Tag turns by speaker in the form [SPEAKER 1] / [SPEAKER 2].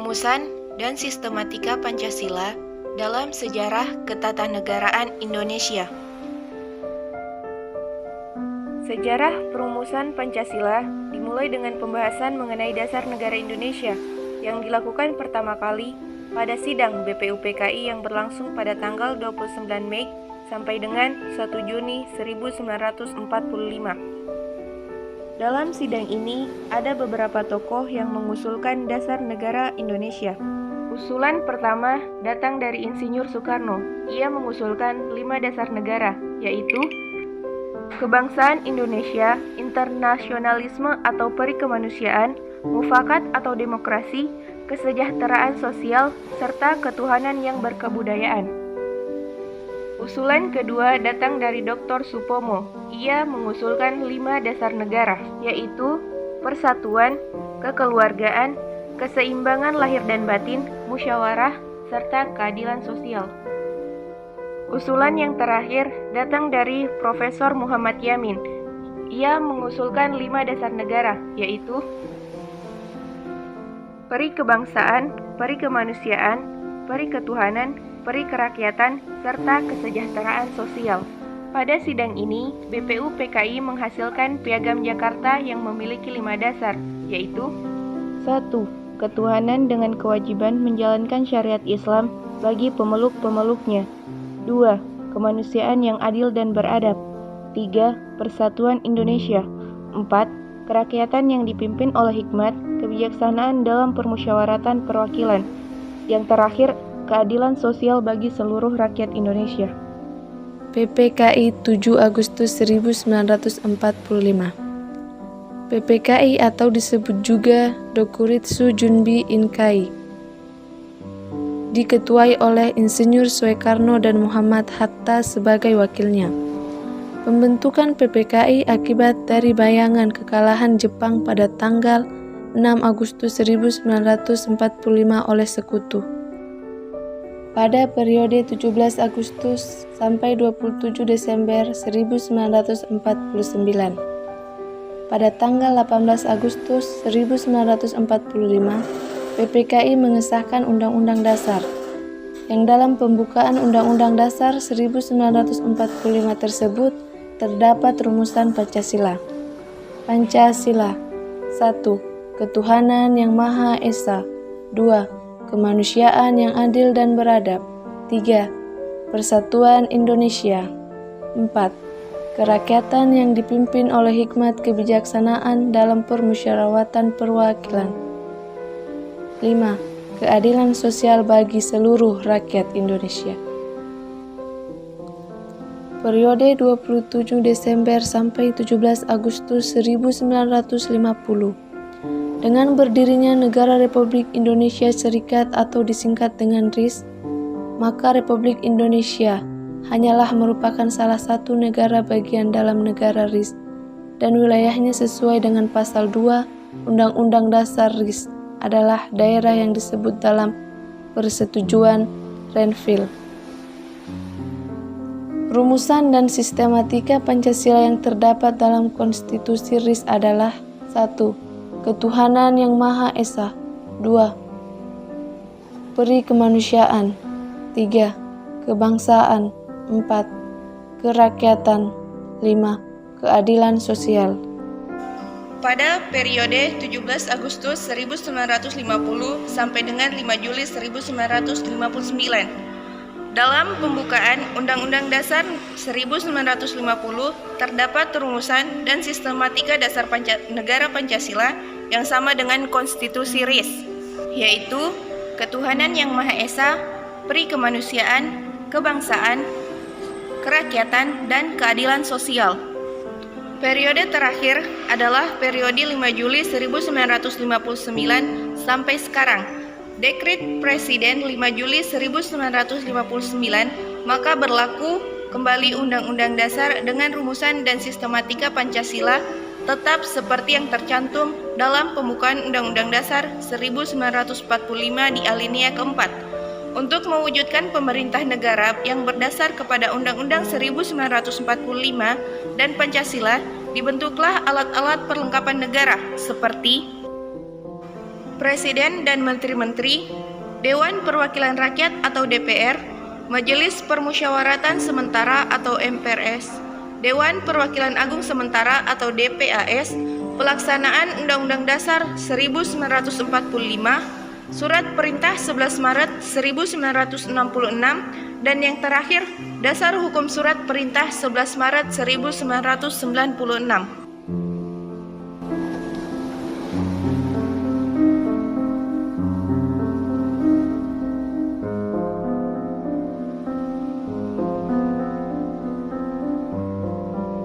[SPEAKER 1] Rumusan dan sistematika Pancasila dalam sejarah ketatanegaraan Indonesia. Sejarah perumusan Pancasila dimulai dengan pembahasan mengenai dasar negara Indonesia yang dilakukan pertama kali pada sidang BPUPKI yang berlangsung pada tanggal 29 Mei sampai dengan 1 Juni 1945. Dalam sidang ini, ada beberapa tokoh yang mengusulkan dasar negara Indonesia. Usulan pertama datang dari Insinyur Soekarno. Ia mengusulkan 5 dasar negara, yaitu kebangsaan Indonesia, internasionalisme atau perikemanusiaan, mufakat atau demokrasi, kesejahteraan sosial, serta ketuhanan yang berkebudayaan. Usulan kedua datang dari Dr. Supomo. Ia mengusulkan 5 dasar negara, yaitu persatuan, kekeluargaan, keseimbangan lahir dan batin, musyawarah, serta keadilan sosial. Usulan yang terakhir datang dari Profesor Muhammad Yamin. Ia mengusulkan 5 dasar negara, yaitu perikebangsaan, perikemanusiaan, periketuhanan, perikerakyatan, serta kesejahteraan sosial. Pada sidang ini, BPUPKI menghasilkan Piagam Jakarta yang memiliki 5 dasar, yaitu 1. Ketuhanan dengan kewajiban menjalankan syariat Islam bagi pemeluk-pemeluknya. 2. Kemanusiaan yang adil dan beradab. 3. Persatuan Indonesia. 4. Kerakyatan yang dipimpin oleh hikmat, kebijaksanaan dalam permusyawaratan perwakilan. Yang terakhir, keadilan sosial bagi seluruh rakyat Indonesia.
[SPEAKER 2] PPKI 7 Agustus 1945. PPKI atau disebut juga Dokuritsu Junbi Inkai diketuai oleh Insinyur Soekarno dan Muhammad Hatta sebagai wakilnya. Pembentukan PPKI akibat dari bayangan kekalahan Jepang pada tanggal 6 Agustus 1945 oleh Sekutu. Pada periode 17 Agustus sampai 27 Desember 1949. Pada tanggal 18 Agustus 1945, PPKI mengesahkan Undang-Undang Dasar, yang dalam pembukaan Undang-Undang Dasar 1945 tersebut terdapat rumusan Pancasila. Pancasila 1. Ketuhanan yang Maha Esa. 2. Kemanusiaan yang adil dan beradab. 3. Persatuan Indonesia. 4. Kerakyatan yang dipimpin oleh hikmat kebijaksanaan dalam permusyawaratan perwakilan. 5. Keadilan sosial bagi seluruh rakyat Indonesia. Periode 27 Desember sampai 17 Agustus 1950. Dengan berdirinya Negara Republik Indonesia Serikat atau disingkat dengan RIS, maka Republik Indonesia hanyalah merupakan salah satu negara bagian dalam negara RIS dan wilayahnya sesuai dengan pasal 2 Undang-Undang Dasar RIS adalah daerah yang disebut dalam persetujuan Renville. Rumusan dan sistematika Pancasila yang terdapat dalam konstitusi RIS adalah 1. Ketuhanan yang Maha Esa. 2. Perikemanusiaan. 3. Kebangsaan. 4. Kerakyatan. 5. Keadilan sosial.
[SPEAKER 1] Pada periode 17 Agustus 1950 sampai dengan 5 Juli 1959. Dalam pembukaan Undang-Undang Dasar 1950 terdapat rumusan dan sistematika dasar negara Pancasila yang sama dengan konstitusi RIS, yaitu ketuhanan yang Maha Esa, perikemanusiaan, kebangsaan, kerakyatan, dan keadilan sosial. Periode terakhir adalah periode 5 Juli 1959 sampai sekarang. Dekret Presiden 5 Juli 1959, maka berlaku kembali Undang-Undang Dasar dengan rumusan dan sistematika Pancasila tetap seperti yang tercantum dalam pembukaan Undang-Undang Dasar 1945 di alinea keempat. Untuk mewujudkan pemerintah negara yang berdasar kepada Undang-Undang 1945 dan Pancasila, dibentuklah alat-alat perlengkapan negara seperti Presiden dan Menteri-Menteri, Dewan Perwakilan Rakyat atau DPR, Majelis Permusyawaratan Sementara atau MPRS, Dewan Perwakilan Agung Sementara atau DPAS, pelaksanaan Undang-Undang Dasar 1945, Surat Perintah 11 Maret 1966, dan yang terakhir, Dasar Hukum Surat Perintah 11 Maret 1996.